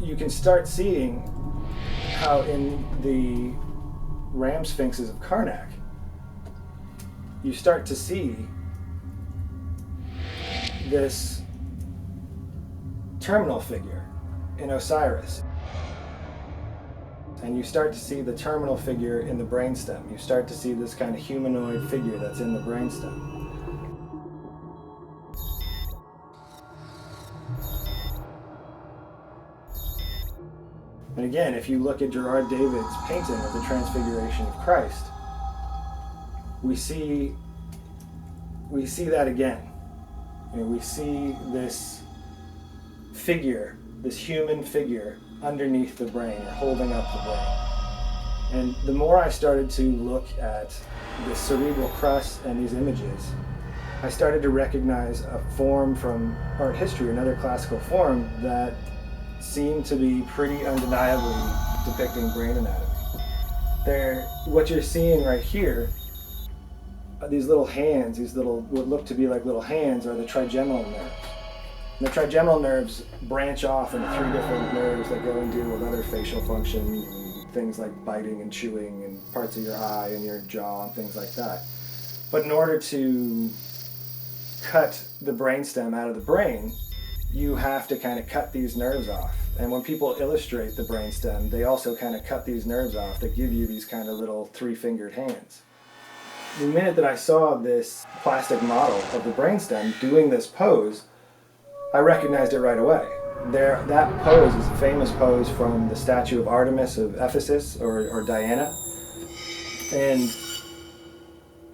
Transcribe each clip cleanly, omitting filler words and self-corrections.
you can start seeing how in the ram sphinxes of Karnak, you start to see this terminal figure in Osiris. And you start to see the terminal figure in the brainstem. You start to see this kind of humanoid figure that's in the brainstem. And again, if you look at Gerard David's painting of the Transfiguration of Christ, we see that again. We see this figure, this human figure underneath the brain, or holding up the brain. And the more I started to look at the cerebral crust and these images, I started to recognize a form from art history, another classical form that seemed to be pretty undeniably depicting brain anatomy. What you're seeing right here, these little hands, these little, what look to be like little hands, are the trigeminal nerves. And the trigeminal nerves branch off into 3 different nerves that go and deal with other facial function, things like biting and chewing and parts of your eye and your jaw and things like that. But in order to cut the brainstem out of the brain, you have to kind of cut these nerves off. And when people illustrate the brainstem, they also kind of cut these nerves off that give you these kind of little 3-fingered hands. The minute that I saw this plastic model of the brainstem doing this pose, I recognized it right away. That pose is a famous pose from the statue of Artemis of Ephesus, or Diana. And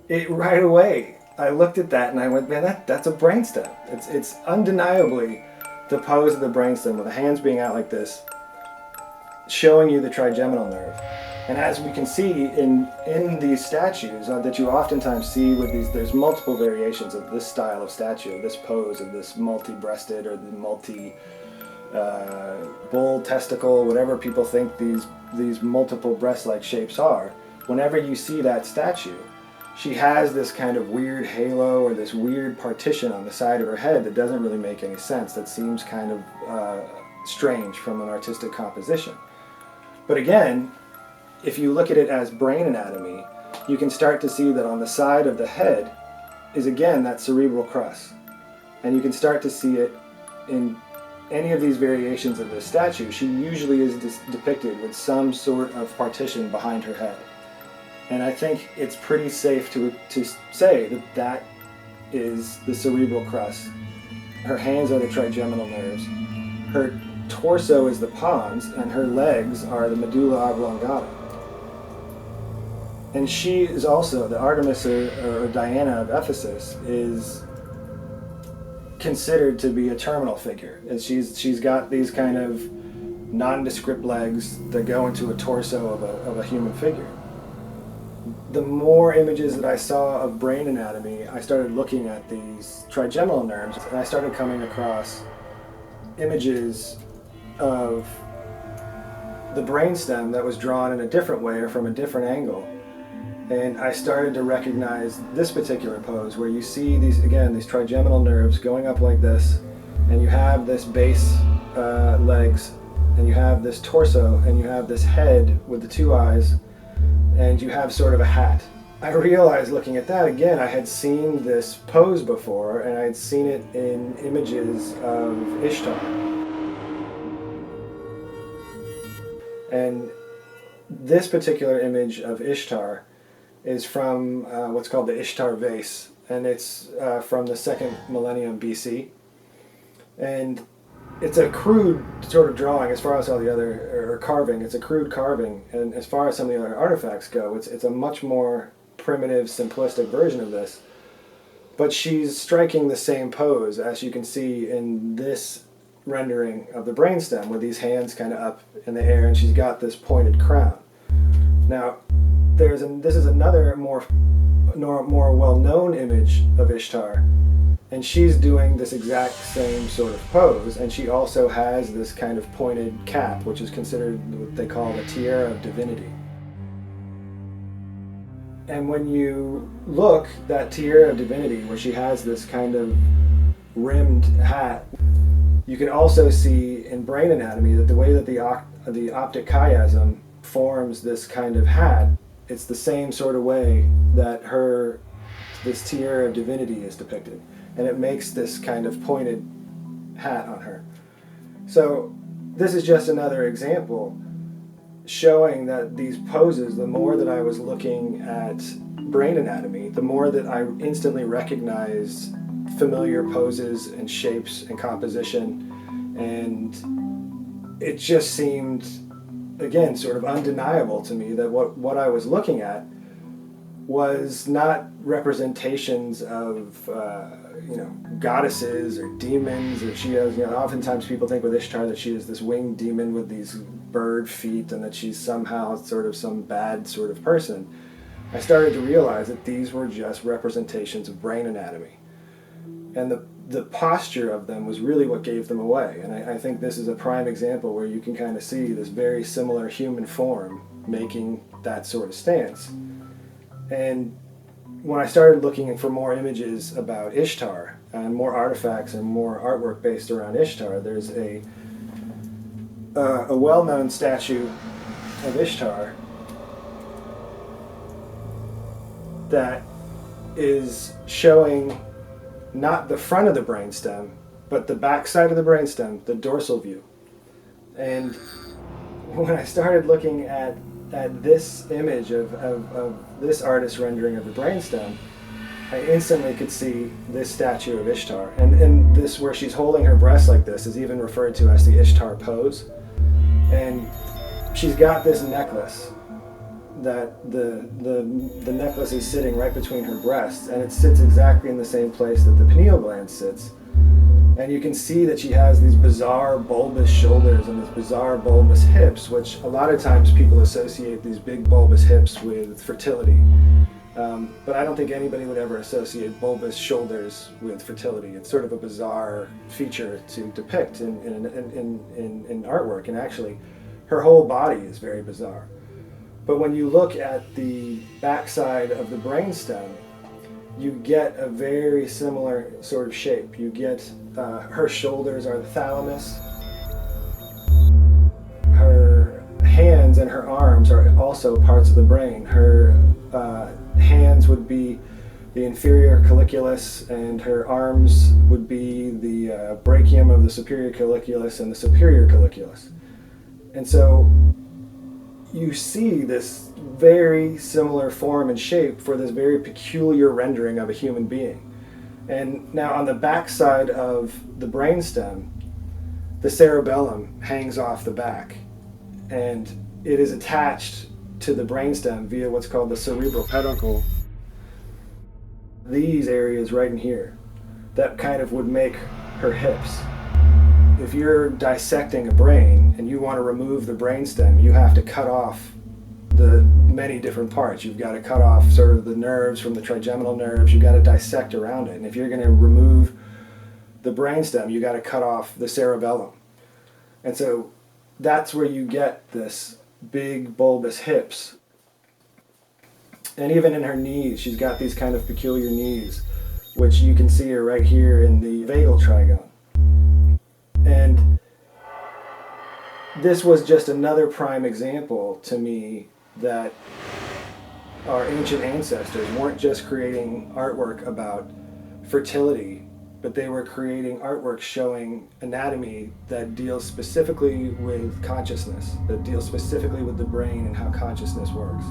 it right away, I looked at that and I went, man, that's a brainstem. It's undeniably the pose of the brainstem with the hands being out like this, showing you the trigeminal nerve. And as we can see in these statues that you oftentimes see with these, there's multiple variations of this style of statue, of this pose, of this multi-breasted or the bull testicle, whatever people think these multiple breast-like shapes are. Whenever you see that statue, she has this kind of weird halo or this weird partition on the side of her head that doesn't really make any sense, that seems kind of strange from an artistic composition. But again, if you look at it as brain anatomy, you can start to see that on the side of the head is again that cerebral crust. And you can start to see it in any of these variations of this statue. She usually is depicted with some sort of partition behind her head. And I think it's pretty safe to say that that is the cerebral crust. Her hands are the trigeminal nerves. Her torso is the pons, and her legs are the medulla oblongata. And she is also, the Artemis or Diana of Ephesus is considered to be a terminal figure. And she's got these kind of nondescript legs that go into a torso of a human figure. The more images that I saw of brain anatomy, I started looking at these trigeminal nerves, and I started coming across images of the brainstem that was drawn in a different way or from a different angle. And I started to recognize this particular pose where you see these trigeminal nerves going up like this, and you have this base legs, and you have this torso, and you have this head with the 2 eyes, and you have sort of a hat. I realized looking at that, again, I had seen this pose before, and I had seen it in images of Ishtar. And this particular image of Ishtar is from what's called the Ishtar Base, and it's from the 2nd millennium BC. And it's a crude sort of drawing as far as all the other, or carving, it's a crude carving, and as far as some of the other artifacts go, it's a much more primitive, simplistic version of this. But she's striking the same pose as you can see in this rendering of the brainstem, with these hands kind of up in the air, and she's got this pointed crown. Now, this is another more well-known image of Ishtar, and she's doing this exact same sort of pose, and she also has this kind of pointed cap, which is considered what they call the Tiara of Divinity. And when you look, that Tiara of Divinity, where she has this kind of rimmed hat, You can also see in brain anatomy that the way that the optic chiasm forms this kind of hat, it's the same sort of way that this Tiara of Divinity is depicted. And it makes this kind of pointed hat on her. So this is just another example showing that these poses, the more that I was looking at brain anatomy, the more that I instantly recognized familiar poses and shapes and composition, and it just seemed, again, sort of undeniable to me that what I was looking at was not representations of goddesses or demons, or she has, oftentimes people think with Ishtar that she is this winged demon with these bird feet and that she's somehow sort of some bad sort of person. I started to realize that these were just representations of brain anatomy. And the posture of them was really what gave them away. And I think this is a prime example where you can kind of see this very similar human form making that sort of stance. And when I started looking for more images about Ishtar and more artifacts and more artwork based around Ishtar, there's a well-known statue of Ishtar that is showing not the front of the brainstem, but the back side of the brainstem, the dorsal view. And when I started looking at this image of this artist's rendering of the brainstem, I instantly could see this statue of Ishtar. And this, where she's holding her breast like this, is even referred to as the Ishtar pose. And she's got this necklace that the necklace is sitting right between her breasts, and it sits exactly in the same place that the pineal gland sits. And you can see that she has these bizarre bulbous shoulders and these bizarre bulbous hips, which a lot of times people associate these big bulbous hips with fertility. But I don't think anybody would ever associate bulbous shoulders with fertility. It's sort of a bizarre feature to depict in artwork, and actually her whole body is very bizarre. But when you look at the backside of the brainstem, you get a very similar sort of shape. You get her shoulders are the thalamus. Her hands and her arms are also parts of the brain. Her hands would be the inferior colliculus, and her arms would be the brachium of the superior colliculus and the superior colliculus. And so you see this very similar form and shape for this very peculiar rendering of a human being. And now on the back side of the brainstem, the cerebellum hangs off the back, and it is attached to the brainstem via what's called the cerebral peduncle. These areas right in here, that kind of would make her hips. If you're dissecting a brain and you want to remove the brainstem, you have to cut off the many different parts. You've got to cut off sort of the nerves from the trigeminal nerves. You've got to dissect around it. And if you're going to remove the brainstem, you got to cut off the cerebellum. And so that's where you get this big bulbous hips. And even in her knees, she's got these kind of peculiar knees, which you can see her right here in the vagal trigone. And this was just another prime example to me that our ancient ancestors weren't just creating artwork about fertility, but they were creating artwork showing anatomy that deals specifically with consciousness, that deals specifically with the brain and how consciousness works.